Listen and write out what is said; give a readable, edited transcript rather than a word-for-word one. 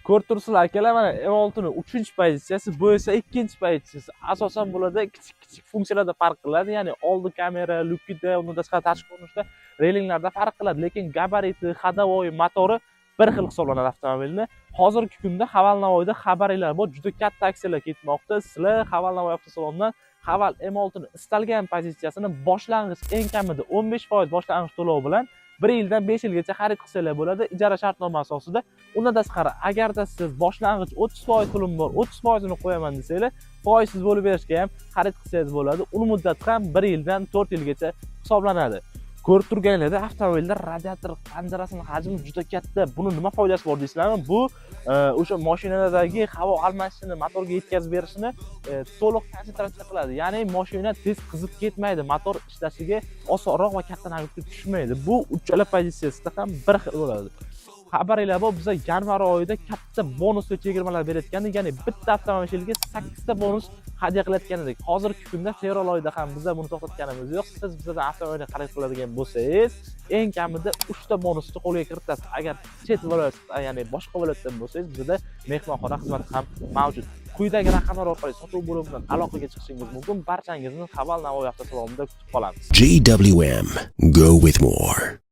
Ko'rib turibsizlar akalar, mana M6 ning 3-pozitsiyasi, bu esa 2-pozitsiyasi. Asosan bularda kichik funksiyalarda farq qiladi. Ya'ni oldi kamera, lyukida, undan tashqari tashqi ko'rinishda relinglarda farq qiladi, lekin gabariti, ходовой, motori bir xil hisoblanadi avtomobilni. Hozirgi kunda Haval Navoiyda xabaringlar bor, juda katta aksiyalar ketmoqda. Sizlar Haval Navoiy avtosalonidan Haval M6 ning istalgan pozitsiyasini boshlang'ich eng kamida 15% boshlang'ich to'lov bilan 1 yildan 5 yilgacha xarid qilsanglar bo'ladi, ijara shartnomasi asosida. Undan tashqari, agarda siz boshlang'ich 30% pulim bor, 30% ni qo'yaman desanglar, foizsiz bo'lib berishga ham xarid qilsangiz bo'ladi. Uni muddati ham 1 yildan 4 yilgacha hisoblanadi. Ko'rib turganinglarda avtomobilda radiator panjarasining hajmi juda katta. Buni nima foydasi bor deysizlarmi? Bu o'sha mashinalardagi havo almashishini, motorga yetkazib berishini to'liq konsentratsiya qiladi. Ya'ni mashina tez qizib ketmaydi, motor ishlashiga osonroq va katta nag'izga tushmaydi. Bu uchala pozitsiyasida ham bir xil bo'ladi. Xabaringlar bor, biz yanvar oyida katta bonusli chegirmalar berayotgandik. Ya'ni bitta avtomobilga 8 ta bonus hadya qilayotgan edik. Hozirgi kunda fevral oyida ham biz buni to'xtatganimiz yo'q. Siz bizdan avtomobilni xarid qiladigan bo'lsangiz, eng kamida 3 ta bonusni qo'lga kiritasiz. Agar chet viloyat, ya'ni boshqa viloyatdan bo'lsangiz, bizda mehmonxona xizmati ham mavjud. Quyidagi raqamlar orqali sotuv bo'limi bilan aloqaga chiqishingiz mumkin. Barchangizni Haval Navoiy avtosalonida kutib qolamiz. JWM, go with more.